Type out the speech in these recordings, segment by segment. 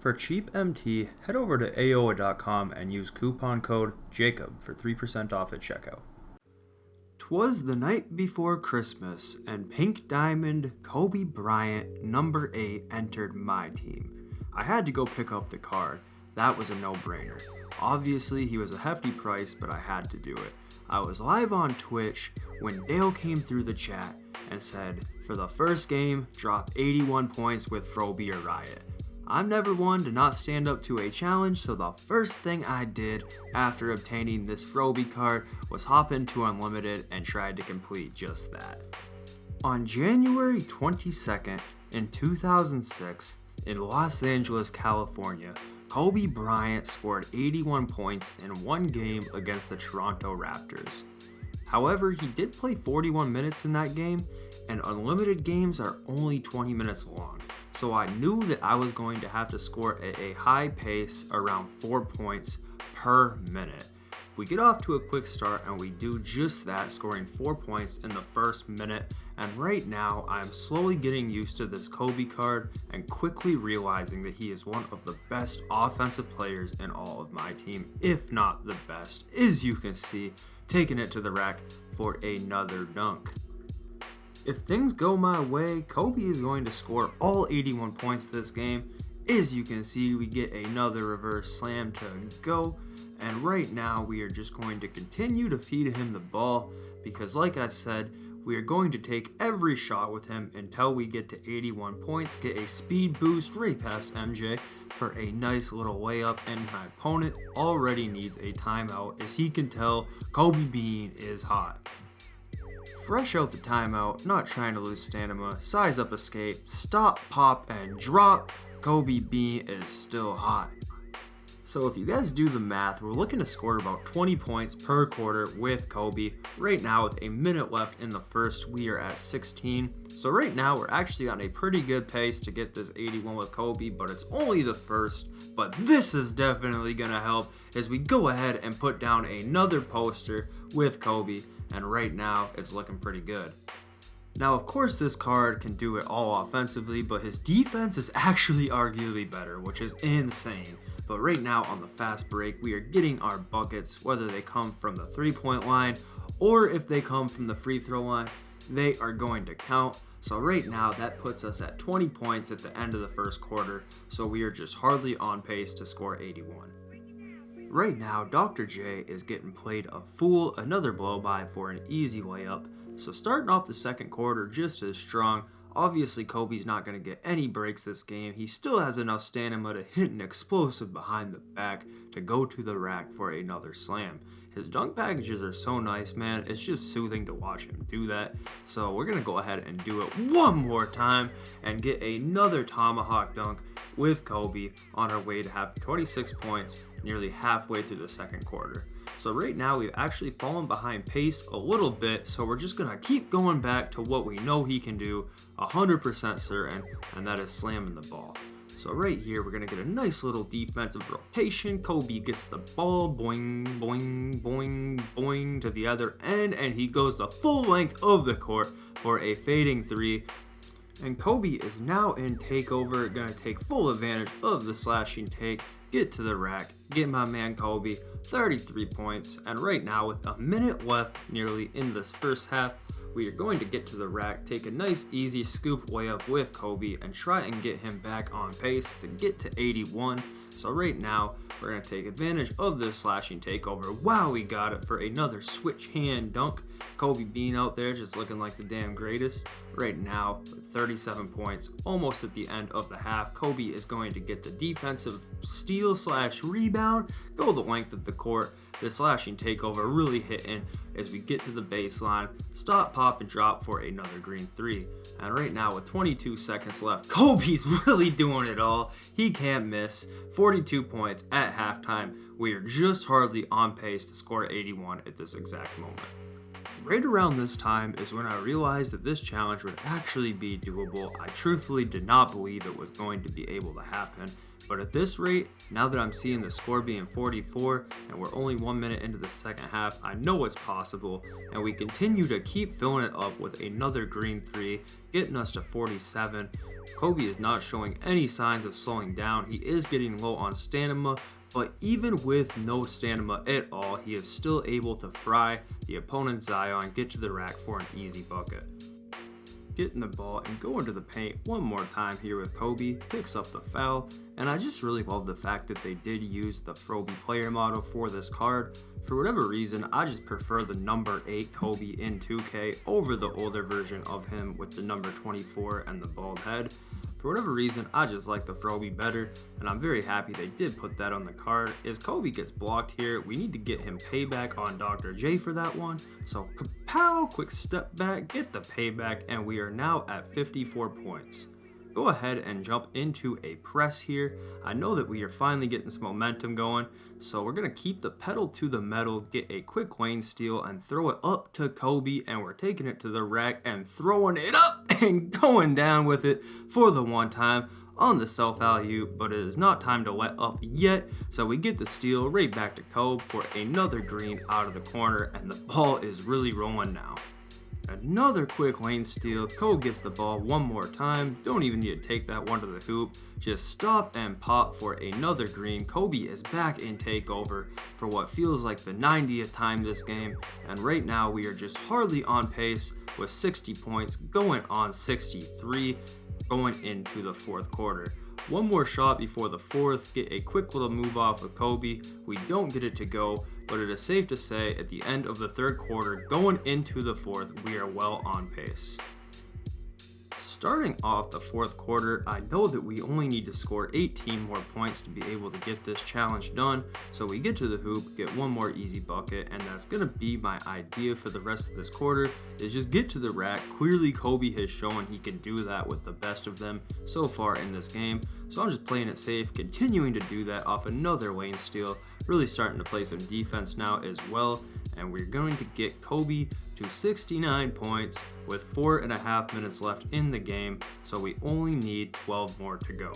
For cheap MT, head over to aoa.com and use coupon code JACOB for 3% off at checkout. 'Twas the night before Christmas, and Pink Diamond Kobe Bryant number 8 entered my team. I had to go pick up the card. That was a no-brainer. Obviously, he was a hefty price, but I had to do it. I was live on Twitch when Dale came through the chat and said, for the first game, drop 81 points with Froby or Riot. I'm never one to not stand up to a challenge, so the first thing I did after obtaining this Froby card was hop into Unlimited and tried to complete just that. On January 22nd in 2006, in Los Angeles, California, Kobe Bryant scored 81 points in one game against the Toronto Raptors. However, he did play 41 minutes in that game, and Unlimited games are only 20 minutes long, so I knew that I was going to have to score at a high pace around 4 points per minute. We get off to a quick start and we do just that, scoring 4 points in the first minute, and right now I'm slowly getting used to this Kobe card and quickly realizing that he is one of the best offensive players in all of my team, if not the best, as you can see, taking it to the rack for another dunk. If things go my way, Kobe is going to score all 81 points this game. As you can see, we get another reverse slam to go, and right now we are just going to continue to feed him the ball because, like I said, we are going to take every shot with him until we get to 81 points, get a speed boost right past MJ for a nice little layup, and my opponent already needs a timeout as he can tell Kobe Bean is hot. Fresh out the timeout, not trying to lose stamina, size up escape, stop, pop, and drop. Kobe Bean is still hot. So if you guys do the math, we're looking to score about 20 points per quarter with Kobe. Right now, with a minute left in the first, we are at 16. So right now, we're actually on a pretty good pace to get this 81 with Kobe, but it's only the first. But this is definitely going to help as we go ahead and put down another poster with Kobe. And right now, it's looking pretty good. Now, of course, this card can do it all offensively, but his defense is actually arguably better, which is insane. But right now, on the fast break, we are getting our buckets, whether they come from the three-point line or if they come from the free throw line, they are going to count. So right now, that puts us at 20 points at the end of the first quarter, so we are just hardly on pace to score 81. Right now, Dr. J is getting played a fool, another blow-by for an easy layup. So starting off the second quarter just as strong. Obviously, Kobe's not going to get any breaks this game. He still has enough stamina to hit an explosive behind the back to go to the rack for another slam. His dunk packages are so nice, man. It's just soothing to watch him do that. So we're going to go ahead and do it one more time and get another tomahawk dunk with Kobe on our way to have 26 points nearly halfway through the second quarter. So right now we've actually fallen behind pace a little bit, so we're just going to keep going back to what we know he can do 100% certain, and that is slamming the ball. So right here we're going to get a nice little defensive rotation. Kobe gets the ball, boing, boing, boing, boing to the other end, and he goes the full length of the court for a fading three. And Kobe is now in takeover, going to take full advantage of the slashing take, get to the rack, get my man Kobe 33 points, and right now with a minute left nearly in this first half, we are going to get to the rack, take a nice easy scoop layup with Kobe, and try and get him back on pace to get to 81. So right now, we're going to take advantage of this slashing takeover. Wow, we got it for another switch hand dunk. Kobe Bean out there just looking like the damn greatest. Right now, with 37 points, almost at the end of the half, Kobe is going to get the defensive steal / rebound, go the length of the court. The slashing takeover really hitting as we get to the baseline, stop, pop, and drop for another green three. And right now with 22 seconds left, Kobe's really doing it all. He can't miss. 42 points at halftime. We are just hardly on pace to score 81 at this exact moment. Right around this time is when I realized that this challenge would actually be doable. I truthfully did not believe it was going to be able to happen, but at this rate, now that I'm seeing the score being 44 and we're only 1 minute into the second half, I know it's possible, and we continue to keep filling it up with another green 3, getting us to 47. Kobe is not showing any signs of slowing down. He is getting low on stamina, but even with no stamina at all, he is still able to fry the opponent's Zion, get to the rack for an easy bucket. Getting the ball and go into the paint one more time here with Kobe, picks up the foul, and I just really love the fact that they did use the Froby player model for this card. For whatever reason, I just prefer the number 8 Kobe in 2K over the older version of him with the number 24 and the bald head. For whatever reason, I just like the Froby better, and I'm very happy they did put that on the card. As Kobe gets blocked here, we need to get him payback on Dr. J for that one. So kapow, quick step back, get the payback, and we are now at 54 points. Go ahead and jump into a press here. I know that we are finally getting some momentum going, so we're going to keep the pedal to the metal, get a quick lane steal, and throw it up to Kobe, and we're taking it to the rack and throwing it up and going down with it for the one time on the self-alley-oop, but it is not time to let up yet, so we get the steal right back to Kobe for another green out of the corner, and the ball is really rolling now. Another quick lane steal. Kobe gets the ball one more time. Don't even need to take that one to the hoop. Just stop and pop for another green. Kobe is back in takeover for what feels like the 90th time this game. And right now we are just hardly on pace with 60 points going on 63 going into the fourth quarter. One more shot before the fourth, get a quick little move off of Kobe. We don't get it to go, but it is safe to say at the end of the third quarter, going into the fourth, we are well on pace. Starting off the fourth quarter, I know that we only need to score 18 more points to be able to get this challenge done, so we get to the hoop, get one more easy bucket, and that's going to be my idea for the rest of this quarter, is just get to the rack. Clearly Kobe has shown he can do that with the best of them so far in this game, so I'm just playing it safe, continuing to do that off another lane steal, really starting to play some defense now as well, and we're going to get Kobe to 69 points with 4.5 minutes left in the game, so we only need 12 more to go.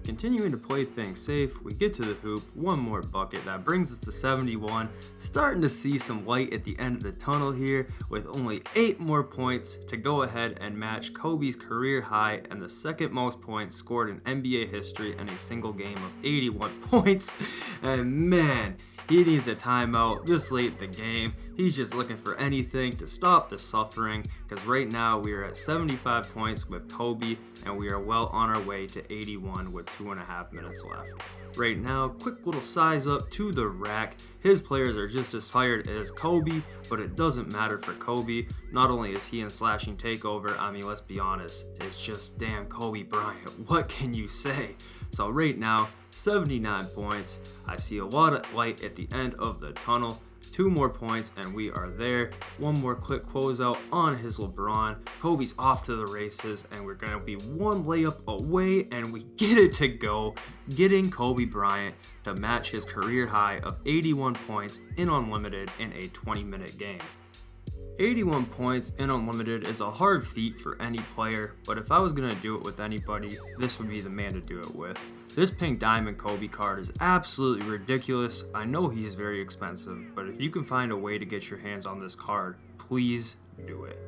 Continuing to play things safe, we get to the hoop, one more bucket, that brings us to 71, starting to see some light at the end of the tunnel here with only 8 more points to go ahead and match Kobe's career high and the second most points scored in NBA history in a single game of 81 points, and man, he needs a timeout this late in the game. He's just looking for anything to stop the suffering, because right now we are at 75 points with Kobe and we are well on our way to 81 with 2.5 minutes left. Right now, quick little size up to the rack. His players are just as tired as Kobe, but it doesn't matter for Kobe. Not only is he in slashing takeover, I mean, let's be honest, it's just damn Kobe Bryant. What can you say? So right now, 79 points. I see a lot of light at the end of the tunnel. 2 more points and we are there. One more quick closeout on his LeBron. Kobe's off to the races and we're going to be one layup away and we get it to go, getting Kobe Bryant to match his career high of 81 points in Unlimited in a 20-minute game. 81 points in Unlimited is a hard feat for any player, but if I was going to do it with anybody, this would be the man to do it with. This pink Diamond Kobe card is absolutely ridiculous. I know he is very expensive, but if you can find a way to get your hands on this card, please do it.